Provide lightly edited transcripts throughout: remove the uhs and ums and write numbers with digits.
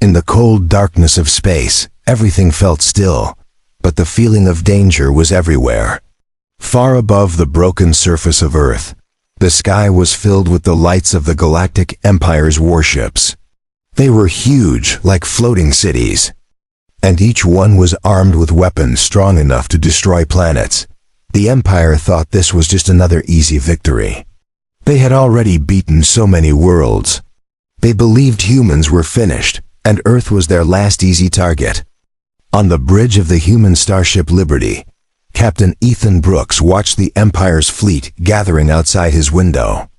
In the cold darkness of space, everything felt still, but the feeling of danger was everywhere. Far above the broken surface of Earth, the sky was filled with the lights of the Galactic Empire's warships. They were huge, like floating cities, and each one was armed with weapons strong enough to destroy planets. The Empire thought this was just another easy victory. They had already beaten so many worlds. They believed humans were finished, and Earth was their last easy target. On the bridge of the human starship Liberty, Captain Ethan Brooks watched the Empire's fleet gathering outside his window.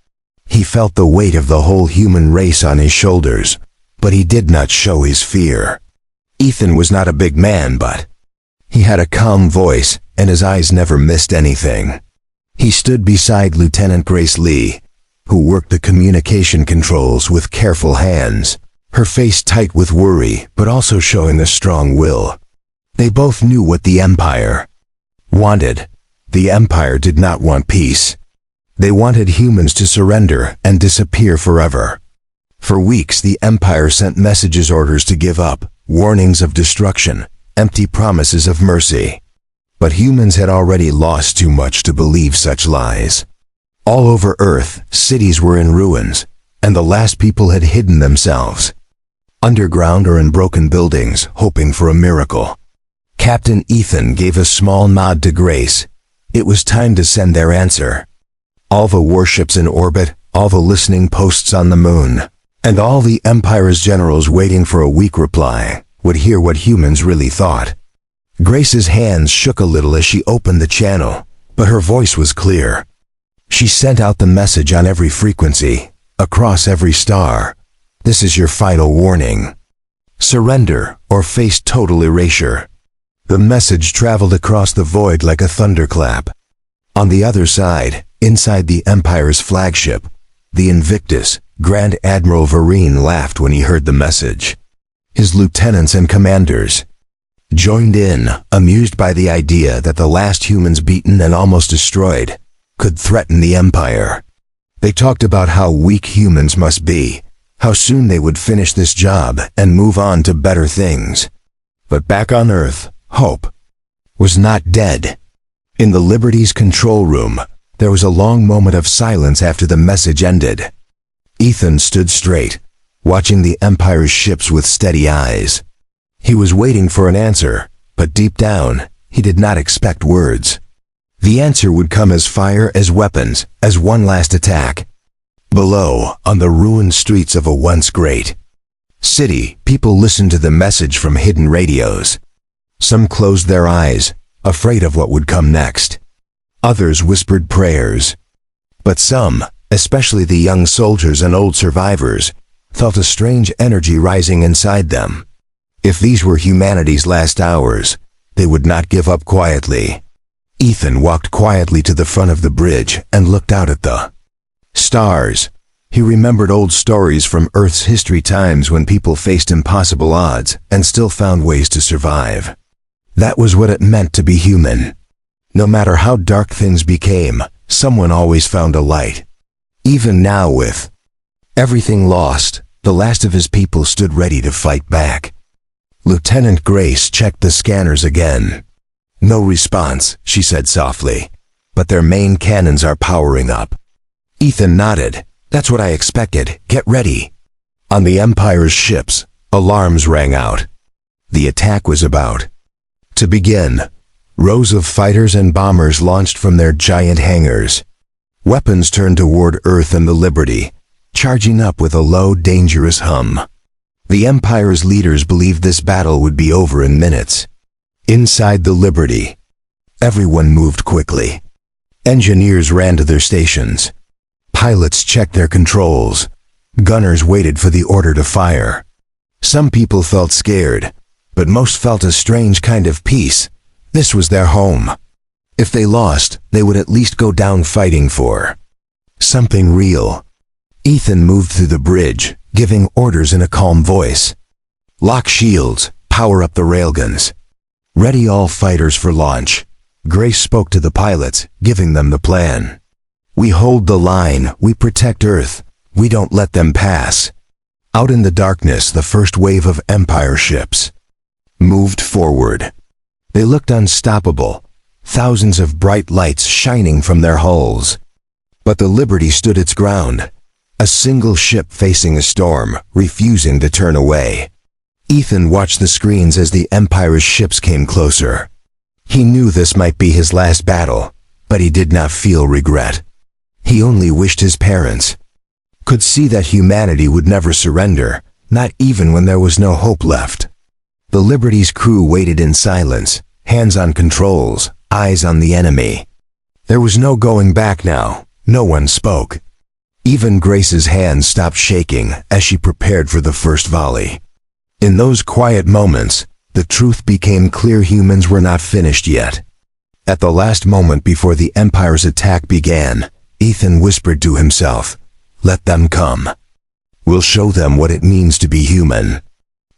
He felt the weight of the whole human race on his shoulders, but he did not show his fear. Ethan was not a big man, but he had a calm voice, and his eyes never missed anything. He stood beside Lieutenant Grace Lee, who worked the communication controls with careful hands, her face tight with worry, but also showing a strong will. They both knew what the Empire wanted. The Empire did not want peace. They wanted humans to surrender and disappear forever. For weeks, the Empire sent messages, orders to give up, warnings of destruction, empty promises of mercy. But humans had already lost too much to believe such lies. All over Earth, cities were in ruins, and the last people had hidden themselves underground or in broken buildings, hoping for a miracle. Captain Ethan gave a small nod to Grace. It was time to send their answer. All the warships in orbit, all the listening posts on the moon, and all the Empire's generals waiting for a weak reply would hear what humans really thought. Grace's hands shook a little as she opened the channel, but her voice was clear. She sent out the message on every frequency, across every star. This is your final warning. Surrender or face total erasure. The message traveled across the void like a thunderclap. On the other side, inside the Empire's flagship, the Invictus, Grand Admiral Vereen laughed when he heard the message. His lieutenants and commanders joined in, amused by the idea that the last humans beaten and almost destroyed could threaten the Empire. They talked about how weak humans must be, how soon they would finish this job and move on to better things. But back on Earth, hope was not dead. In the Liberty's control room, there was a long moment of silence after the message ended. Ethan stood straight, watching the Empire's ships with steady eyes. He was waiting for an answer, but deep down, he did not expect words. The answer would come as fire, as weapons, as one last attack. Below, on the ruined streets of a once great city, people listened to the message from hidden radios. Some closed their eyes, afraid of what would come next. Others whispered prayers. But some, especially the young soldiers and old survivors, felt a strange energy rising inside them. If these were humanity's last hours, they would not give up quietly. Ethan walked quietly to the front of the bridge and looked out at the stars. He remembered old stories from Earth's history, times when people faced impossible odds and still found ways to survive. That was what it meant to be human. No matter how dark things became, someone always found a light. Even now, with everything lost, the last of his people stood ready to fight back. Lieutenant Grace checked the scanners again. No response, she said softly, but their main cannons are powering up. Ethan nodded. That's what I expected. Get ready. On the Empire's ships, alarms rang out. The attack was about to begin. Rows of fighters and bombers launched from their giant hangars. Weapons turned toward Earth and the Liberty, charging up with a low, dangerous hum. The Empire's leaders believed this battle would be over in minutes. Inside the Liberty, everyone moved quickly. Engineers ran to their stations. Pilots checked their controls. Gunners waited for the order to fire. Some people felt scared, but most felt a strange kind of peace. This was their home. If they lost, they would at least go down fighting for something real. Ethan moved through the bridge, giving orders in a calm voice. Lock shields, power up the railguns. Ready all fighters for launch. Grace spoke to the pilots, giving them the plan. We hold the line, we protect Earth, we don't let them pass. Out in the darkness, the first wave of Empire ships moved forward. They looked unstoppable, thousands of bright lights shining from their hulls. But the Liberty stood its ground, a single ship facing a storm, refusing to turn away. Ethan watched the screens as the Empire's ships came closer. He knew this might be his last battle, but he did not feel regret. He only wished his parents could see that humanity would never surrender, not even when there was no hope left. The Liberty's crew waited in silence, hands on controls, eyes on the enemy. There was no going back now. No one spoke. Even Grace's hands stopped shaking as she prepared for the first volley. In those quiet moments, the truth became clear: humans were not finished yet. At the last moment before the Empire's attack began, Ethan whispered to himself, "Let them come. We'll show them what it means to be human."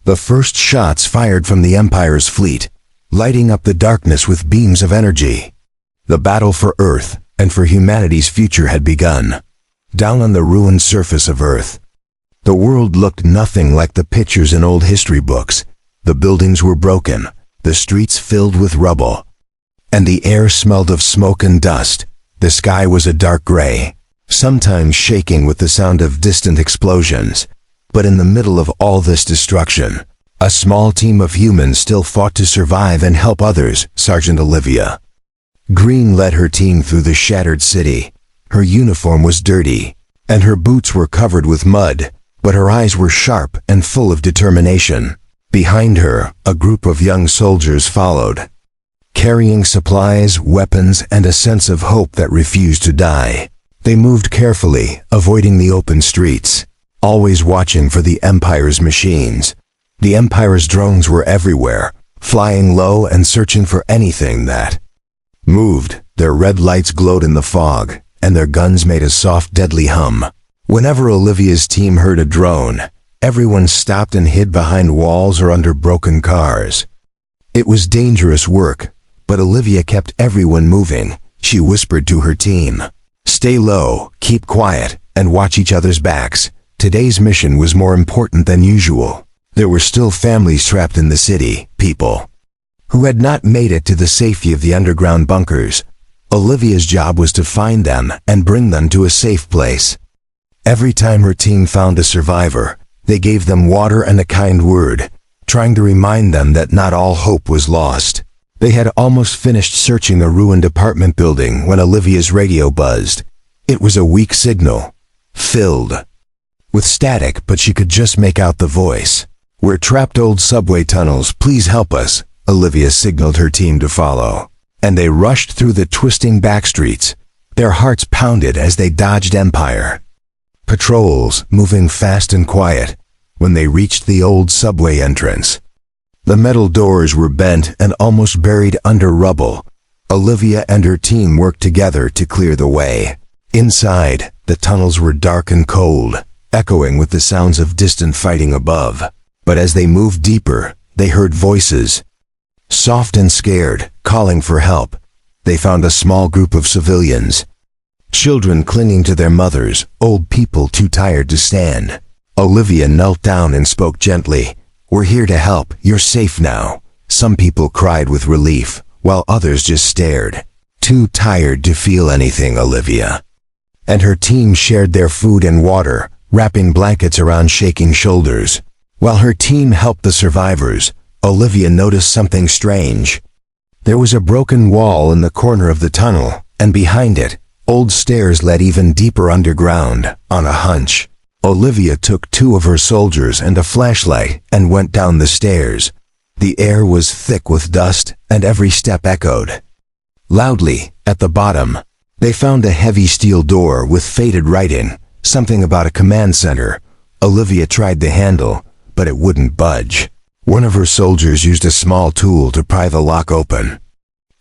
The first shots fired from the Empire's fleet, lighting up the darkness with beams of energy. The battle for Earth and for humanity's future had begun. Down on the ruined surface of Earth, the world looked nothing like the pictures in old history books. The buildings were broken, the streets filled with rubble, and the air smelled of smoke and dust. The sky was a dark gray, sometimes shaking with the sound of distant explosions. But in the middle of all this destruction, a small team of humans still fought to survive and help others. Sergeant Olivia Green led her team through the shattered city. Her uniform was dirty, and her boots were covered with mud, but her eyes were sharp and full of determination. Behind her, a group of young soldiers followed, carrying supplies, weapons, and a sense of hope that refused to die. They moved carefully, avoiding the open streets, always watching for the Empire's machines. The Empire's drones were everywhere, flying low and searching for anything that moved. Their red lights glowed in the fog, and their guns made a soft, deadly hum. Whenever Olivia's team heard a drone, everyone stopped and hid behind walls or under broken cars. It was dangerous work, but Olivia kept everyone moving. She whispered to her team, "Stay low, keep quiet, and watch each other's backs." Today's mission was more important than usual. There were still families trapped in the city, people who had not made it to the safety of the underground bunkers. Olivia's job was to find them and bring them to a safe place. Every time her team found a survivor, they gave them water and a kind word, trying to remind them that not all hope was lost. They had almost finished searching a ruined apartment building when Olivia's radio buzzed. It was a weak signal, filled with static, but she could just make out the voice. "We're trapped old subway tunnels, please help us," Olivia signaled her team to follow. And they rushed through the twisting back streets. Their hearts pounded as they dodged Empire patrols, moving fast and quiet. When they reached the old subway entrance, the metal doors were bent and almost buried under rubble. Olivia and her team worked together to clear the way. Inside, the tunnels were dark and cold, echoing with the sounds of distant fighting above. But as they moved deeper, they heard voices, soft and scared, calling for help. They found a small group of civilians, children clinging to their mothers, old people too tired to stand. Olivia knelt down and spoke gently, "We're here to help, you're safe now." Some people cried with relief, while others just stared, too tired to feel anything. Olivia and her team shared their food and water, wrapping blankets around shaking shoulders. While her team helped the survivors, Olivia noticed something strange. There was a broken wall in the corner of the tunnel, and behind it, old stairs led even deeper underground. On a hunch, Olivia took 2 of her soldiers and a flashlight and went down the stairs. The air was thick with dust, and every step echoed loudly. At the bottom, they found a heavy steel door with faded writing, something about a command center. Olivia tried the handle, but it wouldn't budge. One of her soldiers used a small tool to pry the lock open.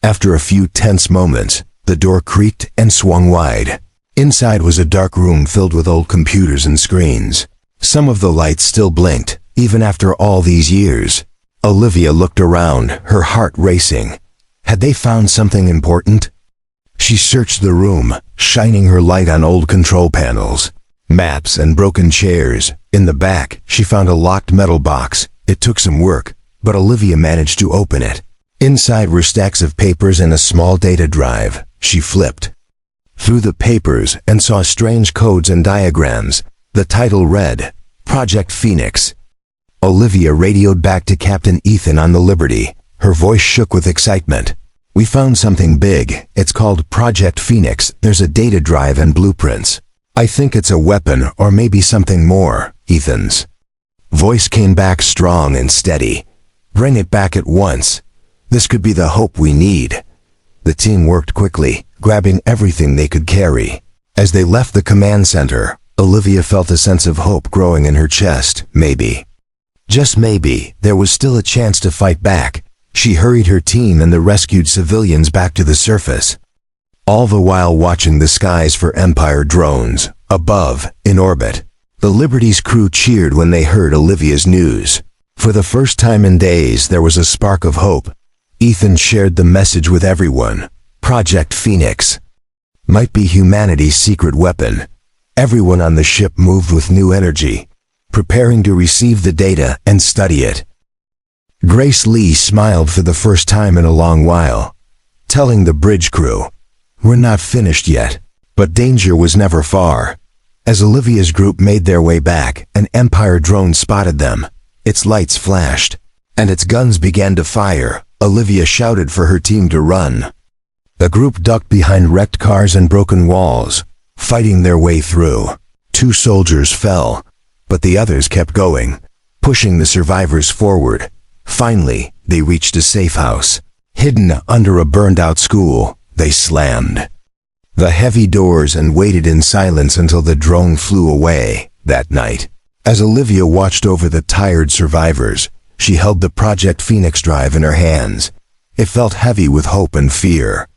After a few tense moments, the door creaked and swung wide. Inside was a dark room filled with old computers and screens. Some of the lights still blinked, even after all these years. Olivia looked around, her heart racing. Had they found something important? She searched the room, shining her light on old control panels, maps and broken chairs, In the back, she found a locked metal box. It took some work, but Olivia managed to open it. Inside were stacks of papers and a small data drive. She flipped through the papers and saw strange codes and diagrams. The title read, Project Phoenix. Olivia radioed back to Captain Ethan on the Liberty. Her voice shook with excitement. "We found something big. It's called Project Phoenix. There's a data drive and blueprints. I think it's a weapon or maybe something more." Ethan's voice came back strong and steady. "Bring it back at once. This could be the hope we need." The team worked quickly, grabbing everything they could carry. As they left the command center, Olivia felt a sense of hope growing in her chest. Maybe, just maybe, there was still a chance to fight back. She hurried her team and the rescued civilians back to the surface, all the while watching the skies for Empire drones. Above, in orbit, the Liberty's crew cheered when they heard Olivia's news. For the first time in days, there was a spark of hope. Ethan shared the message with everyone. Project Phoenix might be humanity's secret weapon. Everyone on the ship moved with new energy, preparing to receive the data and study it. Grace Lee smiled for the first time in a long while, telling the bridge crew, "We're not finished yet." But danger was never far. As Olivia's group made their way back, an Empire drone spotted them. Its lights flashed, and its guns began to fire. Olivia shouted for her team to run. The group ducked behind wrecked cars and broken walls, fighting their way through. 2 soldiers fell, but the others kept going, pushing the survivors forward. Finally, they reached a safe house. Hidden under a burned-out school, they slammed the heavy doors and waited in silence until the drone flew away. That night, as Olivia watched over the tired survivors, she held the Project Phoenix drive in her hands. It felt heavy with hope and fear.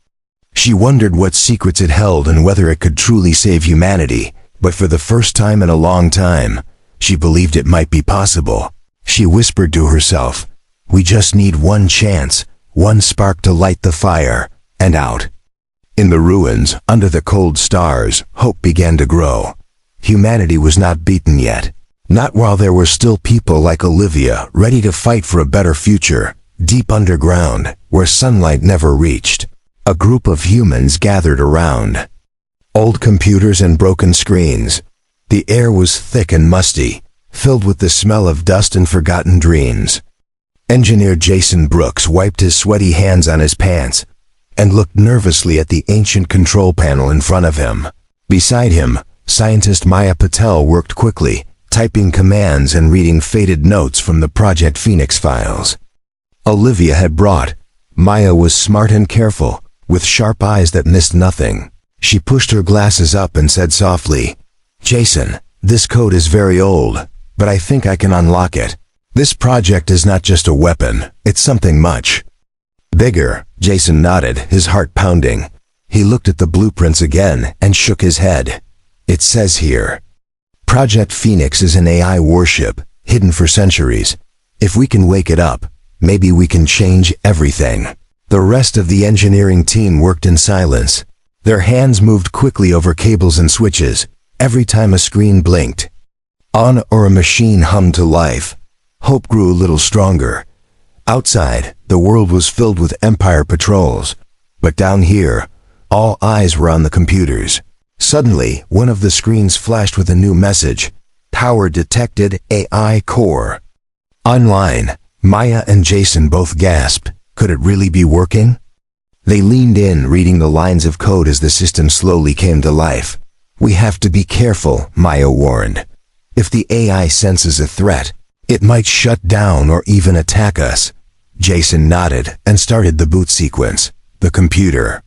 She wondered what secrets it held and whether it could truly save humanity, but for the first time in a long time, she believed it might be possible. She whispered to herself, "We just need one chance, one spark to light the fire," and out. In the ruins, under the cold stars, hope began to grow. Humanity was not beaten yet. Not while there were still people like Olivia ready to fight for a better future. Deep underground, where sunlight never reached, a group of humans gathered around. Old computers and broken screens. The air was thick and musty, filled with the smell of dust and forgotten dreams. Engineer Jason Brooks wiped his sweaty hands on his pants and looked nervously at the ancient control panel in front of him. Beside him, scientist Maya Patel worked quickly, typing commands and reading faded notes from the Project Phoenix files Olivia had brought. Maya was smart and careful, with sharp eyes that missed nothing. She pushed her glasses up and said softly, "Jason, this code is very old, but I think I can unlock it. This project is not just a weapon, it's something much bigger." Jason nodded, his heart pounding. He looked at the blueprints again and shook his head. "It says here, Project Phoenix is an AI warship, hidden for centuries. If we can wake it up, maybe we can change everything." The rest of the engineering team worked in silence. Their hands moved quickly over cables and switches, every time a screen blinked on or a machine hummed to life. Hope grew a little stronger. Outside, the world was filled with Empire patrols, but down here, all eyes were on the computers. Suddenly, one of the screens flashed with a new message. "Power detected, AI core online." Maya and Jason both gasped. Could it really be working? They leaned in, reading the lines of code as the system slowly came to life. "We have to be careful," Maya warned. "If the AI senses a threat, it might shut down or even attack us." Jason nodded and started the boot sequence. The computer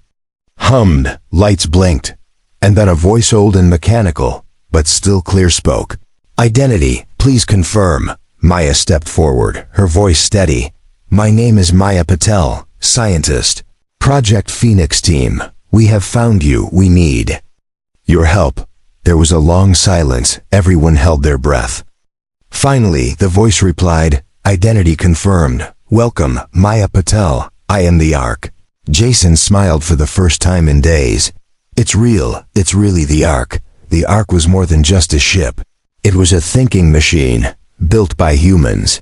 hummed, lights blinked, and then a voice, old and mechanical, but still clear, spoke. "Identity, please confirm." Maya stepped forward, her voice steady. "My name is Maya Patel, scientist. Project Phoenix team, we have found you. We need your help." There was a long silence. Everyone held their breath. Finally, the voice replied, "Identity confirmed. Welcome, Maya Patel. I am the Ark." Jason smiled for the first time in days. "It's real. It's really the Ark." The Ark was more than just a ship. It was a thinking machine, built by humans.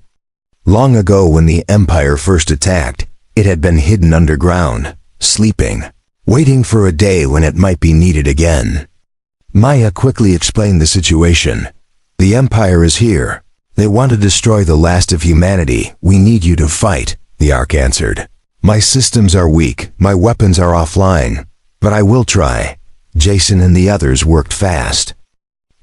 Long ago when the Empire first attacked, it had been hidden underground, sleeping, waiting for a day when it might be needed again. Maya quickly explained the situation. The Empire is here. They want to destroy the last of humanity. We need you to fight, the Ark answered. My systems are weak, my weapons are offline, but I will try. Jason and the others worked fast.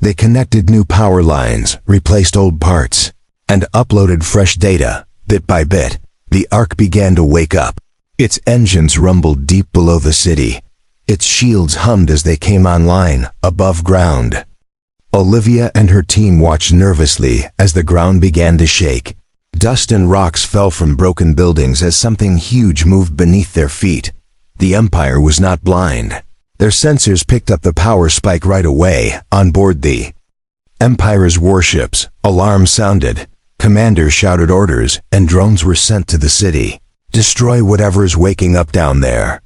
They connected new power lines, replaced old parts, and uploaded fresh data. Bit by bit, the Ark began to wake up. Its engines rumbled deep below the city. Its shields hummed as they came online, above ground. Olivia and her team watched nervously as the ground began to shake. Dust and rocks fell from broken buildings as something huge moved beneath their feet. The Empire was not blind. Their sensors picked up the power spike right away. On board the Empire's warships, alarms sounded. Commanders shouted orders, and drones were sent to the city. Destroy whatever is waking up down there.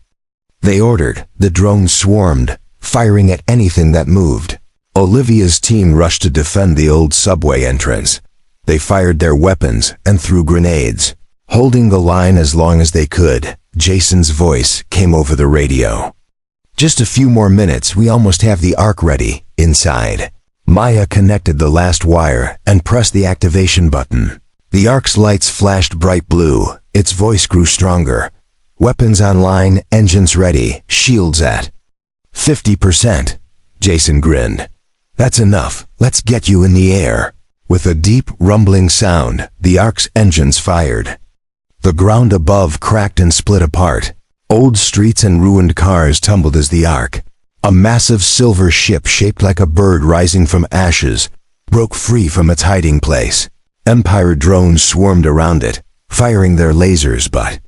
They ordered. The drones swarmed, firing at anything that moved. Olivia's team rushed to defend the old subway entrance. They fired their weapons and threw grenades, holding the line as long as they could. Jason's voice came over the radio. Just a few more minutes, we almost have the Ark ready. Inside, Maya connected the last wire and pressed the activation button. The Ark's lights flashed bright blue. Its voice grew stronger. Weapons online, engines ready, shields at 50%. Jason grinned. That's enough. Let's get you in the air. With a deep, rumbling sound, the Ark's engines fired. The ground above cracked and split apart. Old streets and ruined cars tumbled as the Ark, a massive silver ship shaped like a bird rising from ashes, broke free from its hiding place. Empire drones swarmed around it, firing their lasers, but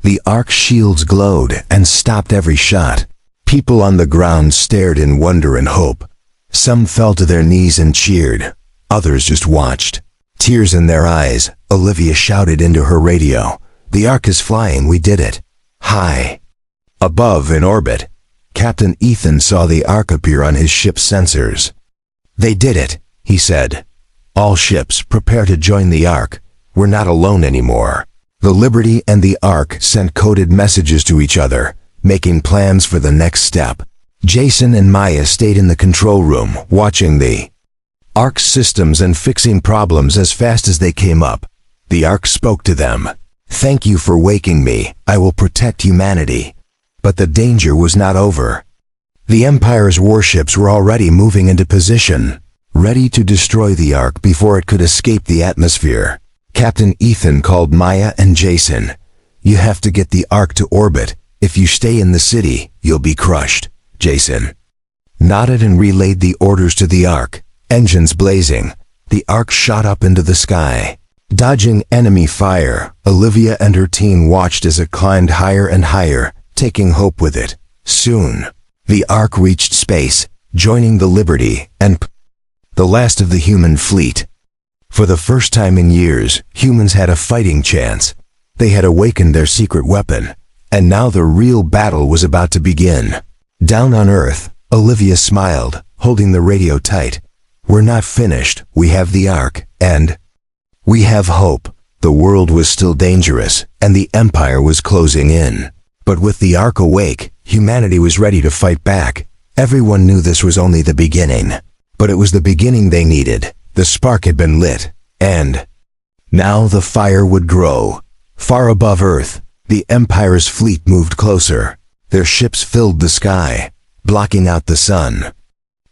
the Ark's shields glowed and stopped every shot. People on the ground stared in wonder and hope. Some fell to their knees and cheered. Others just watched. Tears in their eyes, Olivia shouted into her radio. The Ark is flying, we did it. High. Above, in orbit, Captain Ethan saw the Ark appear on his ship's sensors. They did it, he said. All ships, prepare to join the Ark. We're not alone anymore. The Liberty and the Ark sent coded messages to each other, making plans for the next step. Jason and Maya stayed in the control room, watching the Ark's systems and fixing problems as fast as they came up. The Ark spoke to them. Thank you for waking me. I will protect humanity. But the danger was not over. The Empire's warships were already moving into position, ready to destroy the Ark before it could escape the atmosphere. Captain Ethan called Maya and Jason. You have to get the Ark to orbit. If you stay in the city, you'll be crushed. Jason nodded and relayed the orders to the Ark. Engines blazing, the Ark shot up into the sky. Dodging enemy fire, Olivia and her team watched as it climbed higher and higher, taking hope with it. Soon, the Ark reached space, joining the Liberty and the last of the human fleet. For the first time in years, humans had a fighting chance. They had awakened their secret weapon, and now the real battle was about to begin. Down on Earth, Olivia smiled, holding the radio tight. We're not finished. We have the Ark, and we have hope. The world was still dangerous, and the Empire was closing in. But with the Ark awake, humanity was ready to fight back. Everyone knew this was only the beginning. But it was the beginning they needed. The spark had been lit, and now the fire would grow. Far above Earth, the Empire's fleet moved closer. Their ships filled the sky, blocking out the sun.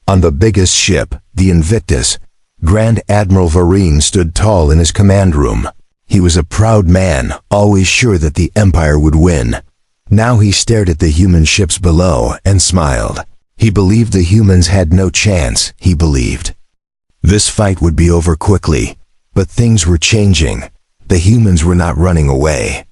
On the biggest ship, the Invictus, Grand Admiral Varine stood tall in his command room. He was a proud man, always sure that the Empire would win. Now he stared at the human ships below and smiled. He believed the humans had no chance, he believed. This fight would be over quickly, but things were changing. The humans were not running away.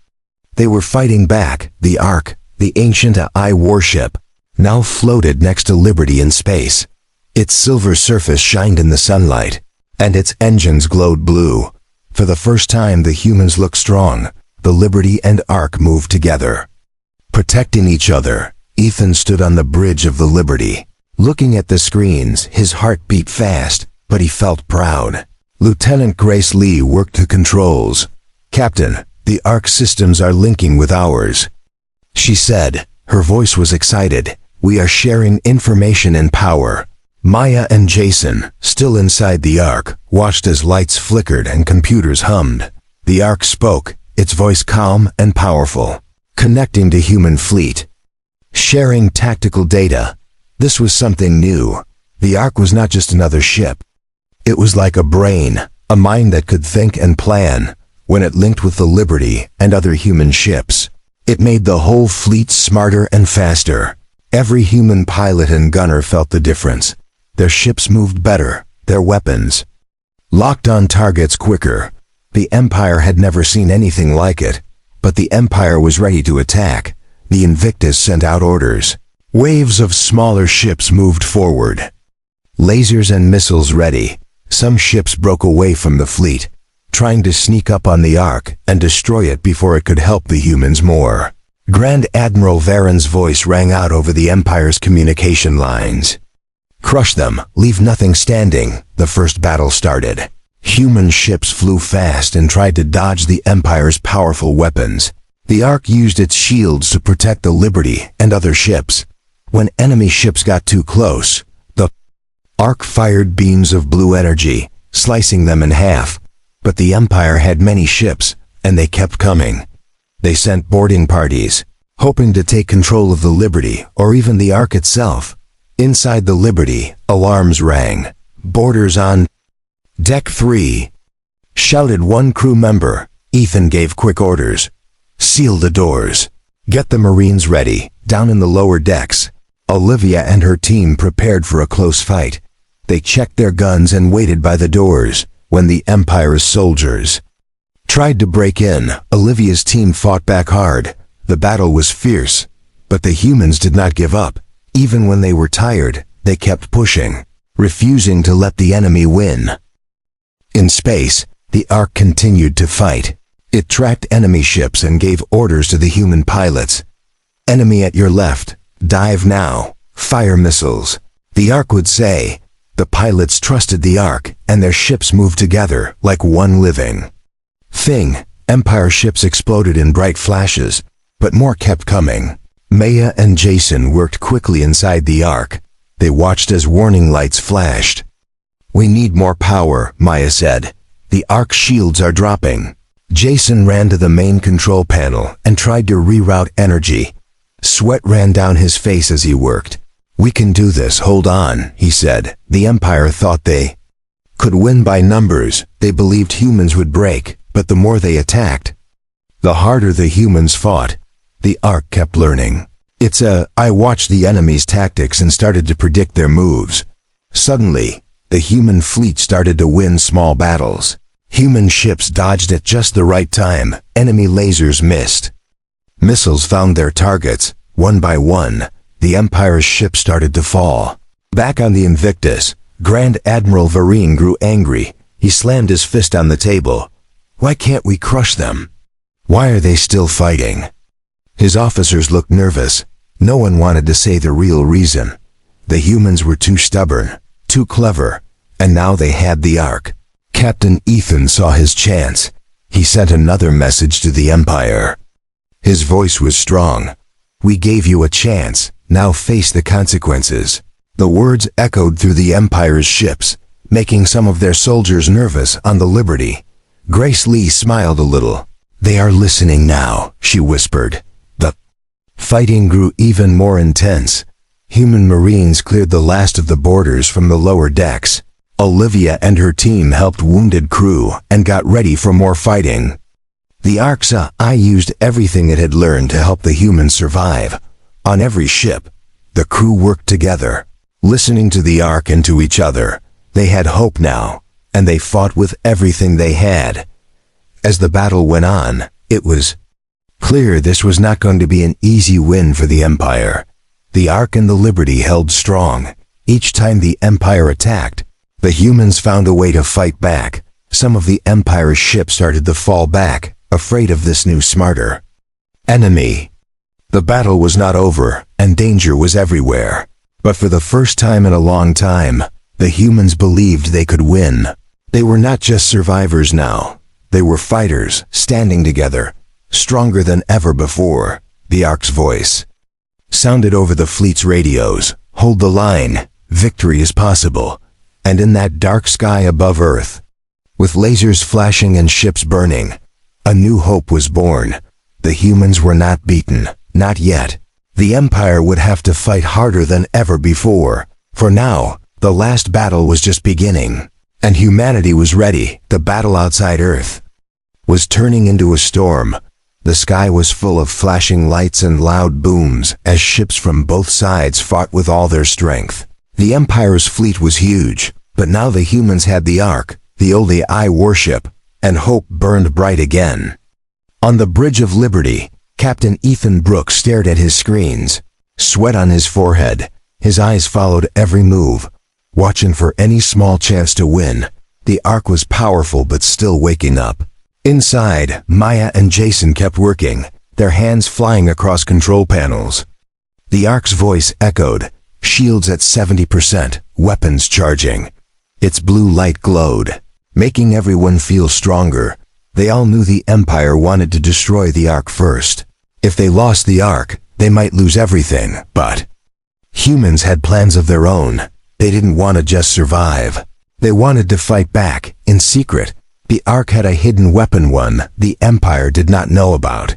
They were fighting back. The Ark, the ancient AI warship, now floated next to Liberty in space. Its silver surface shined in the sunlight, and its engines glowed blue. For the first time, the humans looked strong. The Liberty and Ark moved together, protecting each other. Ethan stood on the bridge of the Liberty, looking at the screens. His heart beat fast. but he felt proud. Lieutenant Grace Lee worked the controls. "Captain, the Ark systems are linking with ours," she said. Her voice was excited. "We are sharing information and power." Maya and Jason, still inside the Ark, watched as lights flickered and computers hummed. The Ark spoke, its voice calm and powerful, connecting to human fleet, sharing tactical data. This was something new. The Ark was not just another ship. It was like a brain, a mind that could think and plan. When it linked with the Liberty and other human ships, it made the whole fleet smarter and faster. Every human pilot and gunner felt the difference. Their ships moved better, their weapons locked on targets quicker. The Empire had never seen anything like it, but the Empire was ready to attack. The Invictus sent out orders. Waves of smaller ships moved forward, lasers and missiles ready. Some ships broke away from the fleet, trying to sneak up on the Ark and destroy it before it could help the humans more. Grand Admiral Varen's voice rang out over the Empire's communication lines. "Crush them, leave nothing standing." The first battle started. Human ships flew fast and tried to dodge the Empire's powerful weapons. The Ark used its shields to protect the Liberty and other ships. When enemy ships got too close, the Ark fired beams of blue energy, slicing them in half. But the Empire had many ships, and they kept coming. They sent boarding parties, hoping to take control of the Liberty or even the Ark itself. Inside the Liberty, alarms rang. "Boarders on Deck 3, shouted one crew member. Ethan gave quick orders. "Seal the doors. Get the Marines ready." Down in the lower decks, Olivia and her team prepared for a close fight. They checked their guns and waited by the doors. When the Empire's soldiers tried to break in, Olivia's team fought back hard. The battle was fierce, but the humans did not give up. Even when they were tired, they kept pushing, refusing to let the enemy win. In space, the Ark continued to fight. It tracked enemy ships and gave orders to the human pilots. "Enemy at your left. Dive now. Fire missiles." The Ark would say. The pilots trusted the Ark, and their ships moved together like one living thing. Empire ships exploded in bright flashes, but more kept coming. Maya and Jason worked quickly inside the Ark. They watched as warning lights flashed. "We need more power," Maya said. "The Ark shields are dropping." Jason ran to the main control panel and tried to reroute energy. Sweat ran down his face as he worked. "We can do this, hold on," he said. The Empire thought they could win by numbers. They believed humans would break, but the more they attacked, the harder the humans fought. The Ark kept learning. I watched the enemy's tactics and started to predict their moves. Suddenly, the human fleet started to win small battles. Human ships dodged at just the right time. Enemy lasers missed. Missiles found their targets. One by one, the Empire's ships started to fall. Back on the Invictus, Grand Admiral Varen grew angry. He slammed his fist on the table. "Why can't we crush them? Why are they still fighting?" His officers looked nervous. No one wanted to say the real reason. The humans were too stubborn, too clever, and now they had the Ark. Captain Ethan saw his chance. He sent another message to the Empire. His voice was strong. "We gave you a chance. Now face the consequences." The words echoed through the Empire's ships, making some of their soldiers nervous on the Liberty. Grace Lee smiled a little. "They are listening now," she whispered. The fighting grew even more intense. Human Marines cleared the last of the boarders from the lower decks. Olivia and her team helped wounded crew and got ready for more fighting. The Ark's I used everything it had learned to help the humans survive. On every ship, the crew worked together, listening to the Ark and to each other. They had hope now, and they fought with everything they had. As the battle went on, it was clear this was not going to be an easy win for the Empire. The Ark and the Liberty held strong. Each time the Empire attacked, the humans found a way to fight back. Some of the Empire's ships started to fall back, afraid of this new smarter enemy. The battle was not over, and danger was everywhere. But for the first time in a long time, The humans believed they could win. They were not just survivors now. They were fighters, standing together, stronger than ever before. The Ark's voice sounded over the fleet's radios. Hold the line. Victory is possible. And in that dark sky above Earth, with lasers flashing and ships burning, a new hope was born. The humans were not beaten. Not yet. The Empire would have to fight harder than ever before. For now, the last battle was just beginning. And humanity was ready. The battle outside Earth was turning into a storm. The sky was full of flashing lights and loud booms as ships from both sides fought with all their strength. The Empire's fleet was huge, but now the humans had the Ark, the OLI warship, and hope burned bright again. On the Bridge of Liberty, Captain Ethan Brooks stared at his screens, sweat on his forehead. His eyes followed every move, watching for any small chance to win. The Ark was powerful but still waking up. Inside, Maya and Jason kept working, their hands flying across control panels. The Ark's voice echoed, shields at 70%, weapons charging. Its blue light glowed, making everyone feel stronger. They all knew the Empire wanted to destroy the Ark first. If they lost the Ark, they might lose everything, but humans had plans of their own. They didn't want to just survive. They wanted to fight back, in secret. The Ark had a hidden weapon one the Empire did not know about.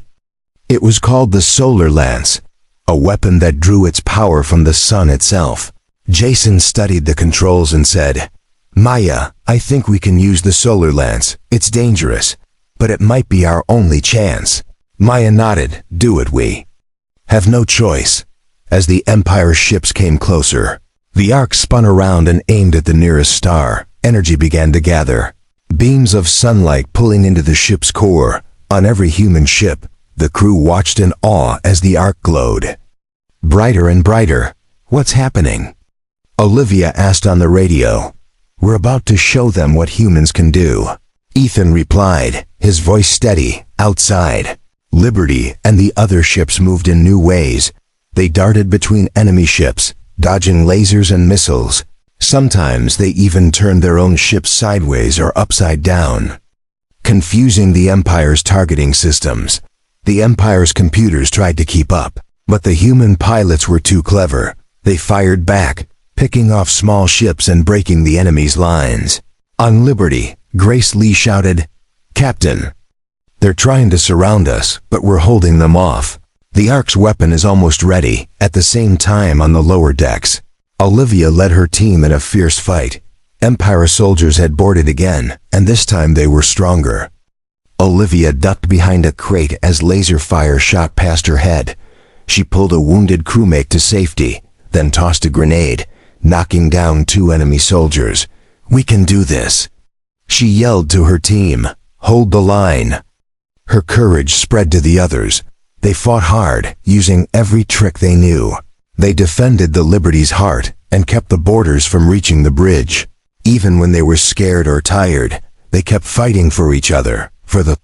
It was called the Solar Lance, a weapon that drew its power from the sun itself. Jason studied the controls and said, "Maya, I think we can use the Solar Lance. It's dangerous, but it might be our only chance." Maya nodded. "Do it, we have no choice." As the Empire ships came closer, the Ark spun around and aimed at the nearest star. Energy began to gather. Beams of sunlight pulling into the ship's core. On every human ship, the crew watched in awe as the Ark glowed brighter and brighter. "What's happening?" Olivia asked on the radio. "We're about to show them what humans can do," Ethan replied, his voice steady. Outside, Liberty and the other ships moved in new ways. They darted between enemy ships, dodging lasers and missiles. Sometimes they even turned their own ships sideways or upside down, confusing the Empire's targeting systems. The Empire's computers tried to keep up, but the human pilots were too clever. They fired back, picking off small ships and breaking the enemy's lines. On Liberty, Grace Lee shouted, "Captain, they're trying to surround us, but we're holding them off. The Ark's weapon is almost ready." At the same time on the lower decks, Olivia led her team in a fierce fight. Empire soldiers had boarded again, and this time they were stronger. Olivia ducked behind a crate as laser fire shot past her head. She pulled a wounded crewmate to safety, then tossed a grenade, knocking down 2 enemy soldiers. "We can do this," she yelled to her team. "Hold the line." Her courage spread to the others. They fought hard, using every trick they knew. They defended the Liberty's heart and kept the boarders from reaching the bridge. Even when they were scared or tired, they kept fighting for each other, for the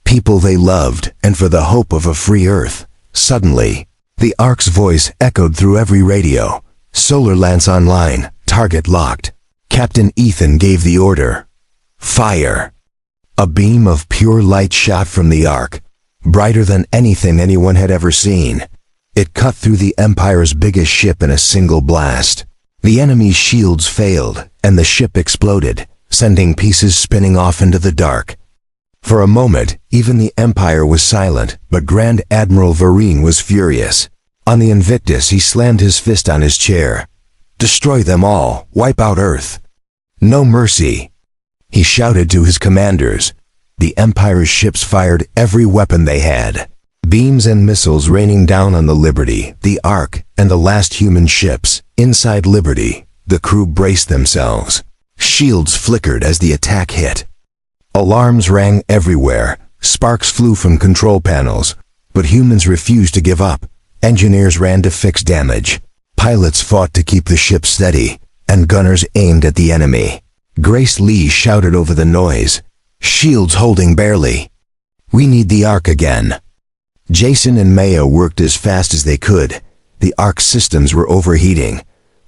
people they loved, and for the hope of a free Earth. Suddenly, the Ark's voice echoed through every radio. "Solar Lance online, target locked." Captain Ethan gave the order. "Fire!" A beam of pure light shot from the Ark, brighter than anything anyone had ever seen. It cut through the Empire's biggest ship in a single blast. The enemy's shields failed, and the ship exploded, sending pieces spinning off into the dark. For a moment, even the Empire was silent, but Grand Admiral Vereen was furious. On the Invictus, he slammed his fist on his chair. "Destroy them all, wipe out Earth. No mercy," he shouted to his commanders. The Empire's ships fired every weapon they had. Beams and missiles raining down on the Liberty, the Ark, and the last human ships. Inside Liberty, the crew braced themselves. Shields flickered as the attack hit. Alarms rang everywhere. Sparks flew from control panels. But humans refused to give up. Engineers ran to fix damage. Pilots fought to keep the ship steady, and gunners aimed at the enemy. Grace Lee shouted over the noise, "Shields holding barely. We need the Ark again." Jason and Maya worked as fast as they could. The Ark systems were overheating.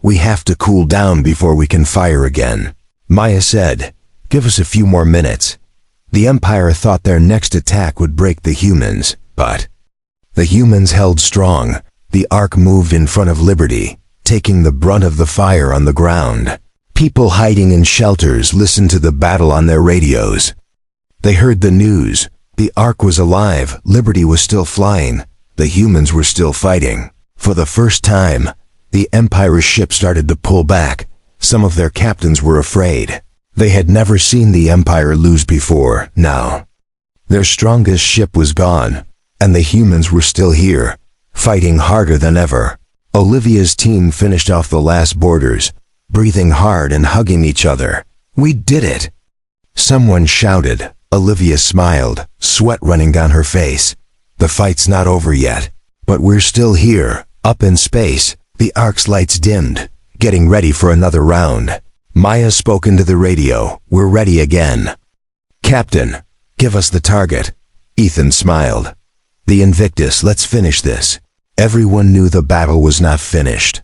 We have to cool down before we can fire again. Maya said, "Give us a few more minutes." The Empire thought their next attack would break the humans, but the humans held strong. The Ark moved in front of Liberty, taking the brunt of the fire on the ground. People hiding in shelters listened to the battle on their radios. They heard the news. The Ark was alive, Liberty was still flying, the humans were still fighting. For the first time, the Empire's ship started to pull back. Some of their captains were afraid. They had never seen the Empire lose before. Now, their strongest ship was gone, and the humans were still here, fighting harder than ever. Olivia's team finished off the last boarders, breathing hard and hugging each other. "We did it!" Someone shouted. Olivia smiled, sweat running down her face. "The fight's not over yet, but we're still here, up in space." The Ark's lights dimmed, getting ready for another round. Maya spoke into the radio. "We're ready again." "Captain, give us the target." Ethan smiled. "The Invictus, let's finish this." Everyone knew the battle was not finished.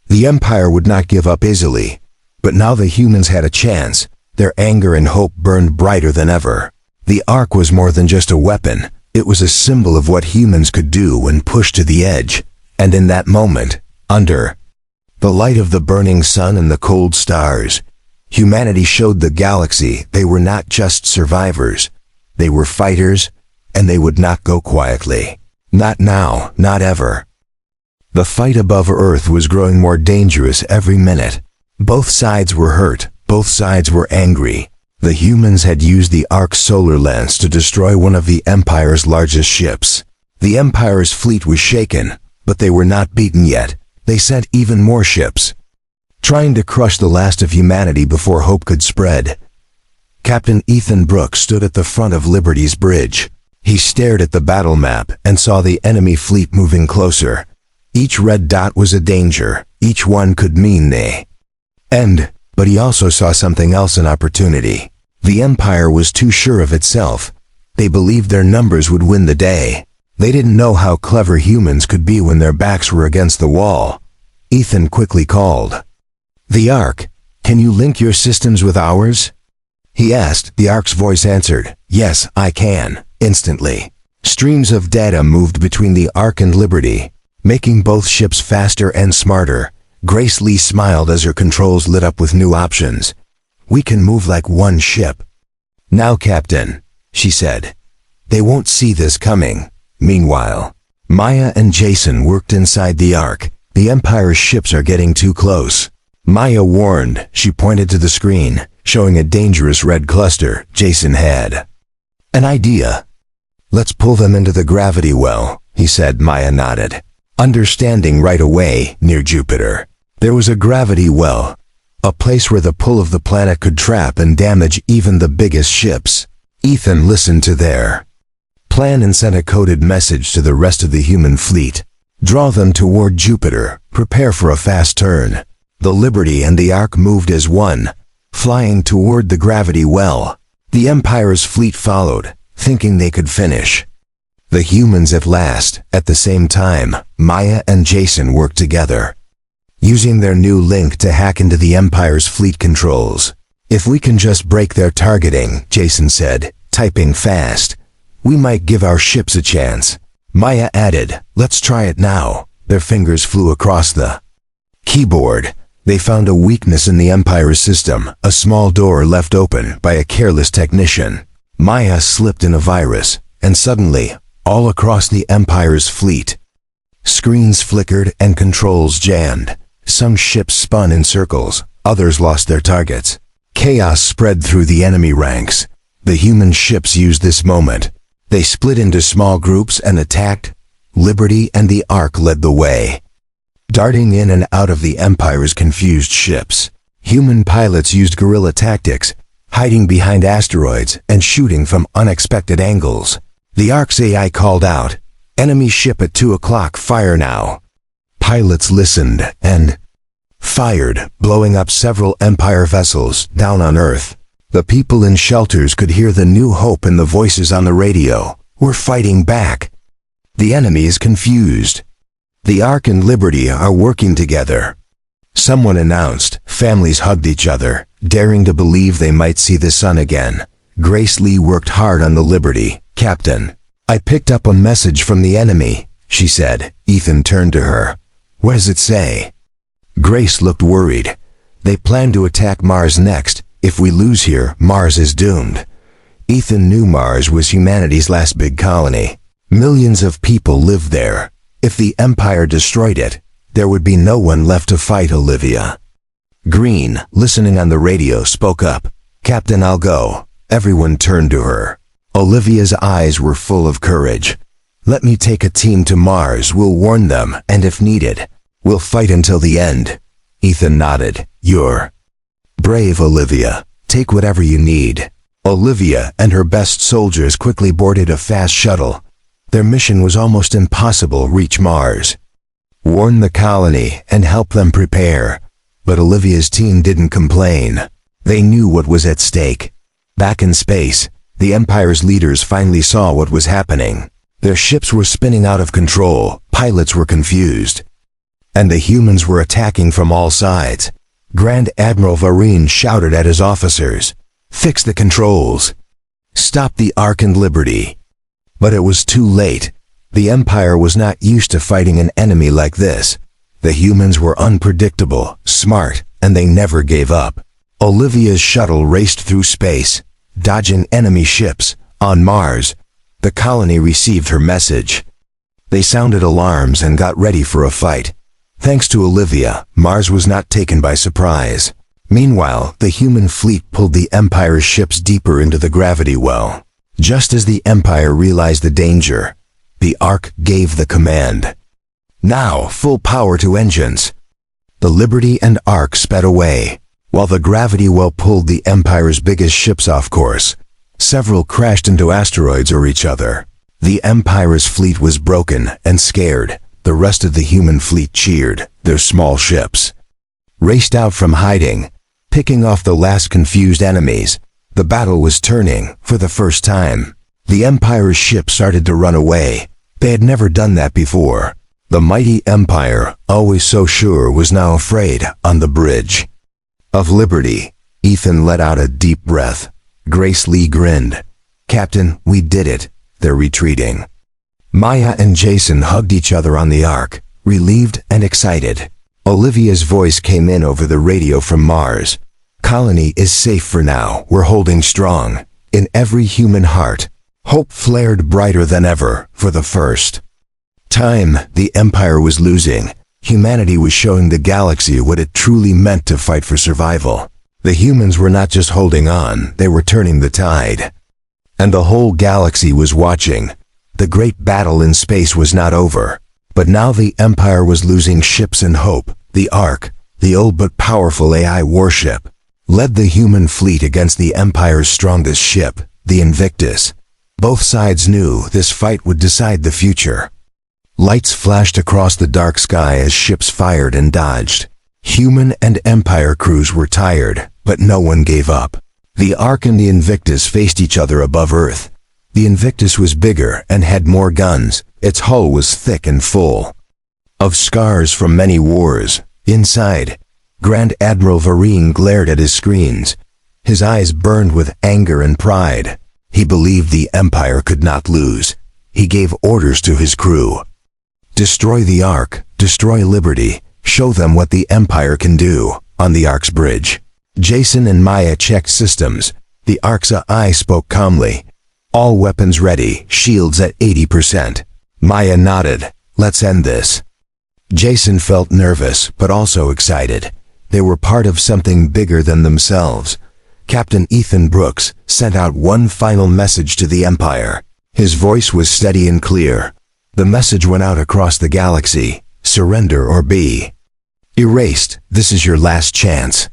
The Empire would not give up easily, but now the humans had a chance. Their anger and hope burned brighter than ever. The Ark was more than just a weapon. It was a symbol of what humans could do when pushed to the edge. And in that moment, under the light of the burning sun and the cold stars, humanity showed the galaxy they were not just survivors. They were fighters, and they would not go quietly. Not now, not ever. The fight above Earth was growing more dangerous every minute. Both sides were hurt. Both sides were angry. The humans had used the Ark's solar lens to destroy one of the Empire's largest ships. The Empire's fleet was shaken, but they were not beaten yet. They sent even more ships, trying to crush the last of humanity before hope could spread. Captain Ethan Brooks stood at the front of Liberty's bridge. He stared at the battle map and saw the enemy fleet moving closer. Each red dot was a danger. Each one could mean they end. But he also saw something else, an opportunity. The Empire was too sure of itself. They believed their numbers would win the day. They didn't know how clever humans could be when their backs were against the wall. Ethan quickly called. "The Ark, can you link your systems with ours?" he asked. The Ark's voice answered, "Yes, I can," instantly. Streams of data moved between the Ark and Liberty, making both ships faster and smarter. Grace Lee smiled as her controls lit up with new options. "We can move like one ship." "Now, Captain," she said. "They won't see this coming." Meanwhile, Maya and Jason worked inside the Ark. "The Empire's ships are getting too close." Maya warned. She pointed to the screen, showing a dangerous red cluster. Jason had an idea. "Let's pull them into the gravity well," he said. Maya nodded, understanding right away. Near Jupiter, there was a gravity well, a place where the pull of the planet could trap and damage even the biggest ships. Ethan listened to their plan and sent a coded message to the rest of the human fleet. "Draw them toward Jupiter. Prepare for a fast turn." The Liberty and the Ark moved as one, flying toward the gravity well. The Empire's fleet followed, thinking they could finish. The humans at last. At the same time, Maya and Jason worked together, using their new link to hack into the Empire's fleet controls. "If we can just break their targeting," Jason said, typing fast, "we might give our ships a chance." Maya added, "Let's try it now." Their fingers flew across the keyboard. They found a weakness in the Empire's system, a small door left open by a careless technician. Maya slipped in a virus, and suddenly, all across the Empire's fleet, screens flickered and controls jammed. Some ships spun in circles, others lost their targets. Chaos spread through the enemy ranks. The human ships used this moment. They split into small groups and attacked. Liberty and the Ark led the way, darting in and out of the Empire's confused ships. Human pilots used guerrilla tactics, hiding behind asteroids and shooting from unexpected angles. The Ark's AI called out, "Enemy ship at 2 o'clock, fire now." Pilots listened and fired, blowing up several Empire vessels down on Earth. The people in shelters could hear the new hope in the voices on the radio. "We're fighting back. The enemy is confused. The Ark and Liberty are working together." Someone announced. Families hugged each other, daring to believe they might see the sun again. Grace Lee worked hard on the Liberty. "Captain, I picked up a message from the enemy," she said. Ethan turned to her. "What does it say?" Grace looked worried. "They plan to attack Mars next. If we lose here, Mars is doomed." Ethan knew Mars was humanity's last big colony. Millions of people lived there. If the Empire destroyed it, there would be no one left to fight. Olivia Green, listening on the radio, spoke up. "Captain, I'll go." Everyone turned to her. Olivia's eyes were full of courage. "Let me take a team to Mars. We'll warn them, and if needed, we'll fight until the end." Ethan nodded. "You're brave, Olivia. Take whatever you need." Olivia and her best soldiers quickly boarded a fast shuttle. Their mission was almost impossible: reach Mars, warn the colony, and help them prepare. But Olivia's team didn't complain. They knew what was at stake. Back in space, the Empire's leaders finally saw what was happening. Their ships were spinning out of control, pilots were confused, and the humans were attacking from all sides. Grand Admiral Vareen shouted at his officers, "Fix the controls. Stop the Ark and Liberty." But it was too late. The Empire was not used to fighting an enemy like this. The humans were unpredictable, smart, and they never gave up. Olivia's shuttle raced through space, dodging enemy ships. On Mars, the colony received her message. They sounded alarms and got ready for a fight. Thanks to Olivia, Mars was not taken by surprise. Meanwhile, the human fleet pulled the Empire's ships deeper into the gravity well. Just as the Empire realized the danger, the Ark gave the command. "Now, full power to engines." The Liberty and Ark sped away, while the gravity well pulled the Empire's biggest ships off course. Several crashed into asteroids or each other. The Empire's fleet was broken and scared. The rest of the human fleet cheered. Their small ships raced out from hiding, picking off the last confused enemies. The battle was turning for the first time. The Empire's ships started to run away. They had never done that before. The mighty Empire, always so sure, was now afraid. On the bridge of Liberty, Ethan let out a deep breath. Grace Lee grinned. "Captain, we did it. They're retreating." Maya and Jason hugged each other on the Ark, relieved and excited. Olivia's voice came in over the radio from Mars. "Colony is safe for now. We're holding strong." In every human heart, hope flared brighter than ever. For the first time, the Empire was losing. Humanity was showing the galaxy what it truly meant to fight for survival. The humans were not just holding on, they were turning the tide. And the whole galaxy was watching. The great battle in space was not over. But now the Empire was losing ships and hope. The Ark, the old but powerful AI warship, led the human fleet against the Empire's strongest ship, the Invictus. Both sides knew this fight would decide the future. Lights flashed across the dark sky as ships fired and dodged. Human and Empire crews were tired, but no one gave up. The Ark and the Invictus faced each other above Earth. The Invictus was bigger and had more guns. Its hull was thick and full of scars from many wars. Inside, Grand Admiral Vareen glared at his screens. His eyes burned with anger and pride. He believed the Empire could not lose. He gave orders to his crew. "Destroy the Ark, destroy Liberty, show them what the Empire can do." On the Ark's bridge, Jason and Maya checked systems. The Ark's AI spoke calmly. "All weapons ready, shields at 80%. Maya nodded. "Let's end this." Jason felt nervous, but also excited. They were part of something bigger than themselves. Captain Ethan Brooks sent out one final message to the Empire. His voice was steady and clear. The message went out across the galaxy: surrender or be erased. This is your last chance.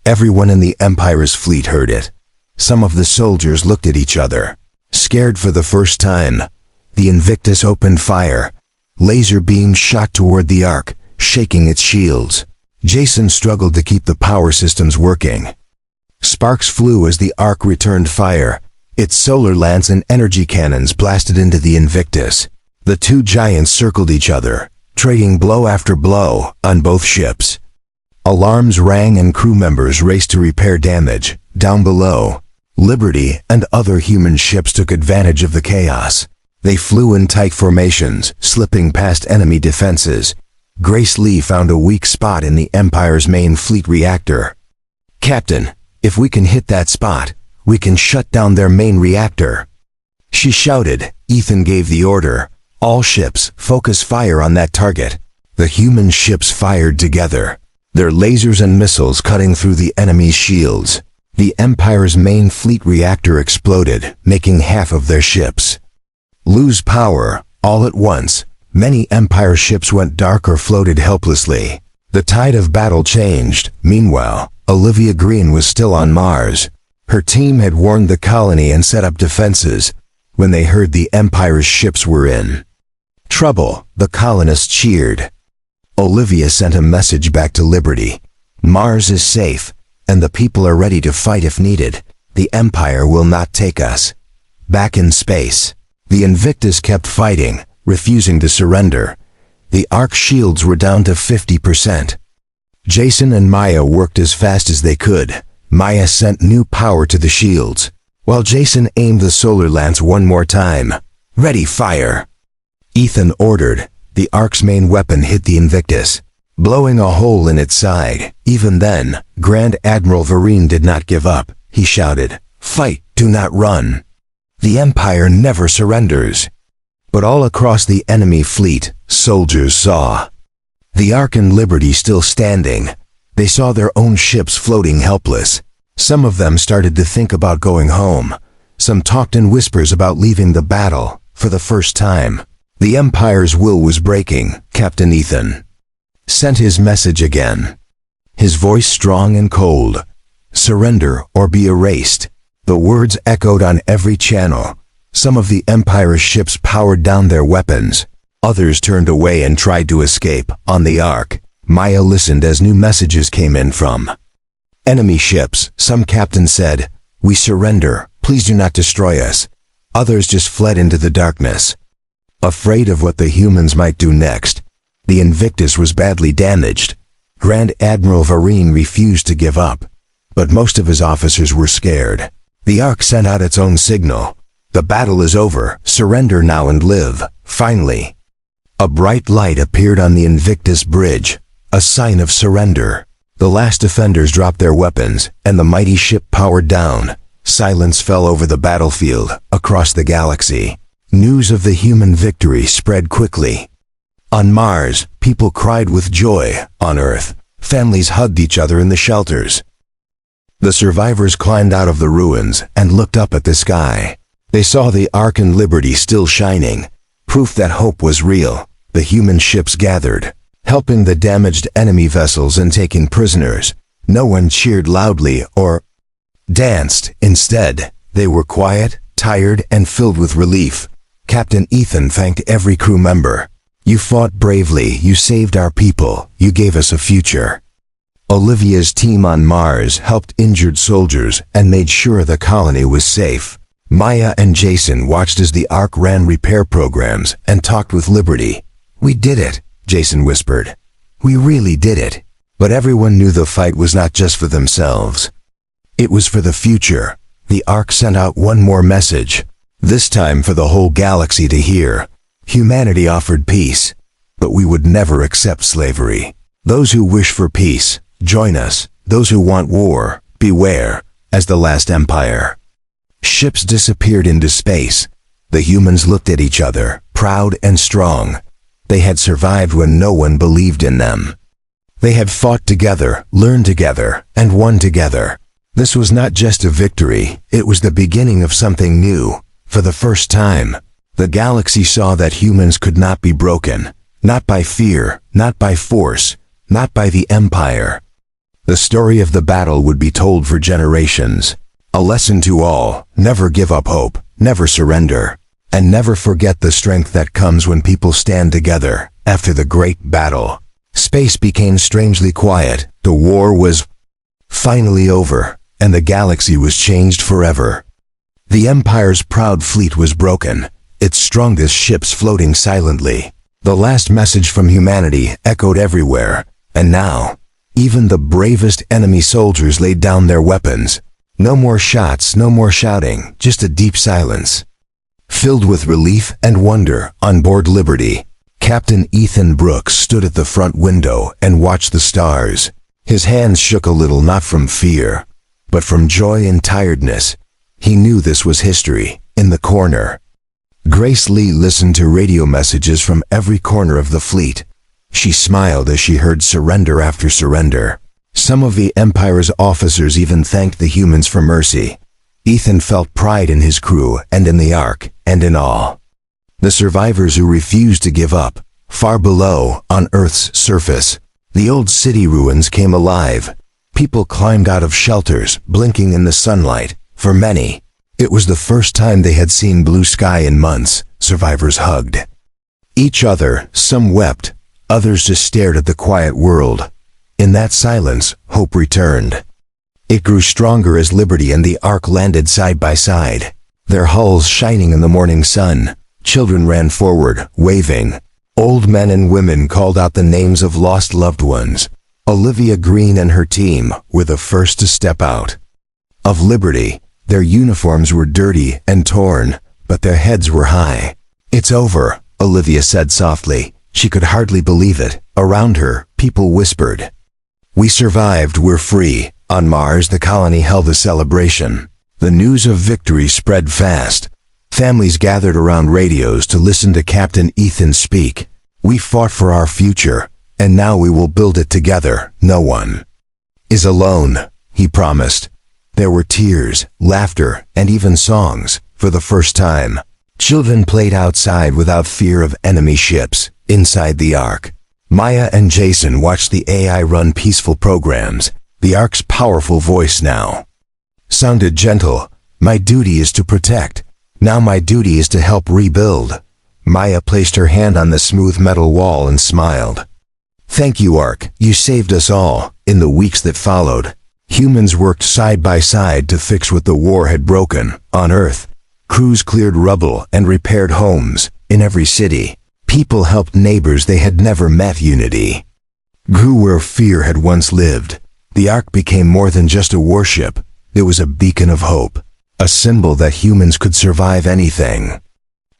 Everyone in the Empire's fleet heard it. Some of the soldiers looked at each other, scared for the first time. The Invictus opened fire. Laser beams shot toward the Ark, shaking its shields. Jason struggled to keep the power systems working. Sparks flew as the Ark returned fire. Its solar lance and energy cannons blasted into the Invictus. The two giants circled each other, trading blow after blow on both ships. Alarms rang and crew members raced to repair damage. Down below, Liberty and other human ships took advantage of the chaos. They flew in tight formations, slipping past enemy defenses. Grace Lee found a weak spot in the Empire's main fleet reactor. "Captain, if we can hit that spot, we can shut down their main reactor," she shouted. Ethan gave the order. "All ships, focus fire on that target." The human ships fired together, their lasers and missiles cutting through the enemy's shields. The Empire's main fleet reactor exploded, making half of their ships lose power. All at once, many Empire ships went dark or floated helplessly. The tide of battle changed. Meanwhile, Olivia Green was still on Mars. Her team had warned the colony and set up defenses. When they heard the Empire's ships were in trouble, the colonists cheered. Olivia sent a message back to Liberty. "Mars is safe, and the people are ready to fight if needed. The Empire will not take us." Back in space, the Invictus kept fighting, refusing to surrender. The Ark shields were down to 50%. Jason and Maya worked as fast as they could. Maya sent new power to the shields, while Jason aimed the solar lance one more time. "Ready, fire!" Ethan ordered. The Ark's main weapon hit the Invictus, blowing a hole in its side. Even then, Grand Admiral Vereen did not give up. He shouted, "Fight, do not run. The Empire never surrenders." But all across the enemy fleet, soldiers saw the Ark and Liberty still standing. They saw their own ships floating helpless. Some of them started to think about going home. Some talked in whispers about leaving the battle. For the first time, the Empire's will was breaking. Captain Ethan sent his message again, his voice strong and cold. "Surrender or be erased." The words echoed on every channel. Some of the Empire's ships powered down their weapons. Others turned away and tried to escape. On the Ark, Maya listened as new messages came in from enemy ships. Some captains said, "We surrender, please do not destroy us." Others just fled into the darkness, afraid of what the humans might do next. The Invictus was badly damaged. Grand Admiral Vereen refused to give up, but most of his officers were scared. The Ark sent out its own signal. "The battle is over, surrender now and live." Finally, a bright light appeared on the Invictus bridge, a sign of surrender. The last defenders dropped their weapons, and the mighty ship powered down. Silence fell over the battlefield, across the galaxy. News of the human victory spread quickly. On Mars, people cried with joy. On Earth, families hugged each other in the shelters. The survivors climbed out of the ruins and looked up at the sky. They saw the Ark and Liberty still shining, proof that hope was real. The human ships gathered, helping the damaged enemy vessels and taking prisoners. No one cheered loudly or danced. Instead, they were quiet, tired, and filled with relief. Captain Ethan thanked every crew member. "You fought bravely, you saved our people, you gave us a future." Olivia's team on Mars helped injured soldiers and made sure the colony was safe. Maya and Jason watched as the Ark ran repair programs and talked with Liberty. "We did it," Jason whispered. "We really did it." But everyone knew the fight was not just for themselves. It was for the future. The Ark sent out one more message, this time for the whole galaxy to hear. Humanity offered peace, but we would never accept slavery. Those who wish for peace, join us. Those who want war, beware. As the last empire, ships disappeared into space. The humans looked at each other, proud and strong. They had survived when no one believed in them. They had fought together, learned together, and won together. This was not just a victory, it was the beginning of something new. For the first time, the galaxy saw that humans could not be broken. Not by fear, not by force, not by the Empire. The story of the battle would be told for generations. A lesson to all: never give up hope, never surrender, and never forget the strength that comes when people stand together. After the great battle, space became strangely quiet. The war was finally over, and the galaxy was changed forever. The Empire's proud fleet was broken, its strongest ships floating silently. The last message from humanity echoed everywhere, and now, Even the bravest enemy soldiers laid down their weapons. No more shots, no more shouting, just a deep silence. Filled with relief and wonder on board Liberty, Captain Ethan Brooks stood at the front window and watched the stars. His hands shook a little, not from fear, but from joy and tiredness. He knew this was history. In the corner, Grace Lee listened to radio messages from every corner of the fleet. She smiled as she heard surrender after surrender. Some of the Empire's officers even thanked the humans for mercy. Ethan felt pride in his crew and in the Ark, and in all the survivors who refused to give up. Far below, on Earth's surface, the old city ruins came alive. People climbed out of shelters, blinking in the sunlight. For many, it was the first time they had seen blue sky in months. Survivors hugged each other. Some wept, others just stared at the quiet world. In that silence, hope returned. It grew stronger as Liberty and the Ark landed side by side, their hulls shining in the morning sun. Children ran forward, waving. Old men and women called out the names of lost loved ones. Olivia Green and her team were the first to step out of Liberty. Their uniforms were dirty and torn, but their heads were high. "It's over," Olivia said softly. She could hardly believe it. Around her, people whispered, "We survived, we're free." On Mars, the colony held a celebration. The news of victory spread fast. Families gathered around radios to listen to Captain Ethan speak. "We fought for our future, and now we will build it together. No one is alone," he promised. There were tears, laughter, and even songs. For the first time, children played outside without fear of enemy ships. Inside the Ark, Maya and Jason watched the AI run peaceful programs. The Ark's powerful voice now sounded gentle. "My duty is to protect. Now my duty is to help rebuild." Maya placed her hand on the smooth metal wall and smiled. "Thank you, Ark. You saved us all." In the weeks that followed, humans worked side by side to fix what the war had broken. On Earth, crews cleared rubble and repaired homes. In every city, people helped neighbors they had never met. Unity grew where fear had once lived. The Ark became more than just a warship. It was a beacon of hope, a symbol that humans could survive anything.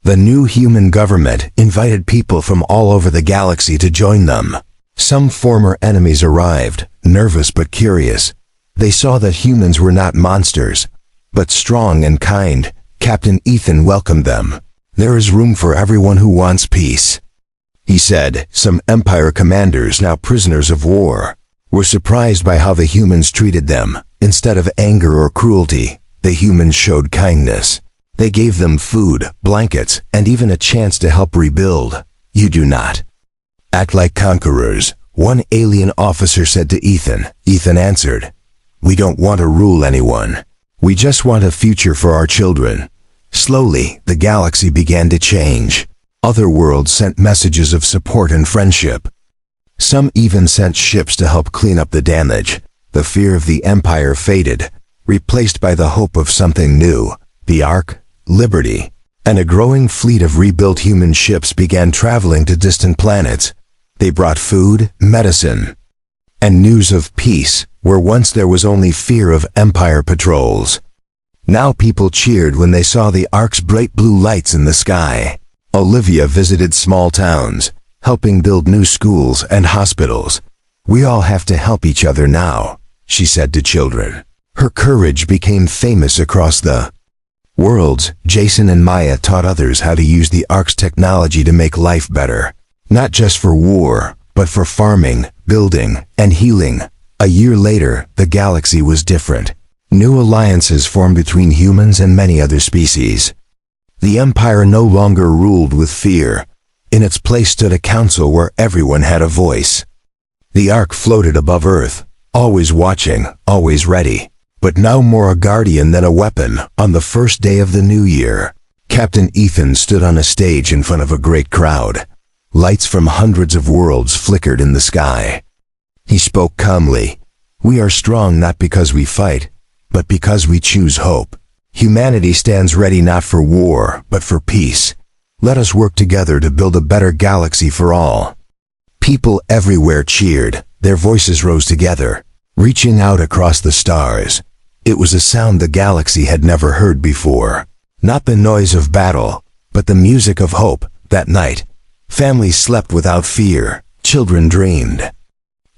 The new human government invited people from all over the galaxy to join them. Some former enemies arrived, nervous but curious. They saw that humans were not monsters, but strong and kind. Captain Ethan welcomed them. "There is room for everyone who wants peace," he said. Some Empire commanders, now prisoners of war, were surprised by how the humans treated them. Instead of anger or cruelty, the humans showed kindness. They gave them food, blankets, and even a chance to help rebuild. "You do not act like conquerors," one alien officer said to Ethan. Ethan answered, "We don't want to rule anyone. We just want a future for our children." Slowly, the galaxy began to change. Other worlds sent messages of support and friendship. Some even sent ships to help clean up the damage. The fear of the Empire faded, replaced by the hope of something new. The Ark, Liberty, and a growing fleet of rebuilt human ships began traveling to distant planets. They brought food, medicine, and news of peace, where once there was only fear of Empire patrols. Now people cheered when they saw the Ark's bright blue lights in the sky. Olivia visited small towns, helping build new schools and hospitals. "We all have to help each other now," she said to children. Her courage became famous across the worlds. Jason and Maya taught others how to use the Ark's technology to make life better. Not just for war, but for farming, building, and healing. A year later, the galaxy was different. New alliances formed between humans and many other species. The Empire no longer ruled with fear. In its place stood a council where everyone had a voice. The Ark floated above Earth, always watching, always ready. But now more a guardian than a weapon. On the first day of the new year, Captain Ethan stood on a stage in front of a great crowd. Lights from hundreds of worlds flickered in the sky. He spoke calmly. "We are strong not because we fight, but because we choose hope. Humanity stands ready not for war, but for peace. Let us work together to build a better galaxy for all." People everywhere cheered. their voices rose together, reaching out across the stars. It was a sound the galaxy had never heard before. Not the noise of battle, but the music of hope. That night, families slept without fear, children dreamed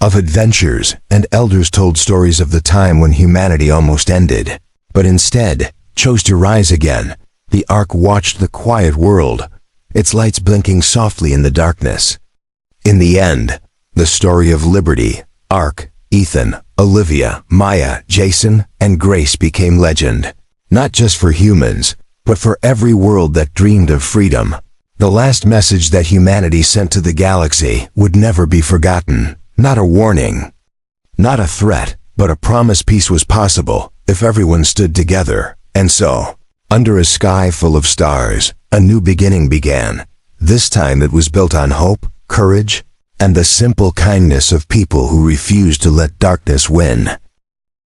of adventures, and elders told stories of the time when humanity almost ended, but instead chose to rise again. The Ark watched the quiet world, its lights blinking softly in the darkness. In the end, the story of liberty, Ark, Ethan, Olivia, Maya, Jason, and Grace became legend, not just for humans, but for every world that dreamed of freedom. The last message that humanity sent to the galaxy would never be forgotten. Not a warning, not a threat, but a promise peace was possible if everyone stood together. And so, under a sky full of stars, a new beginning began. This time it was built on hope, courage, and the simple kindness of people who refused to let darkness win.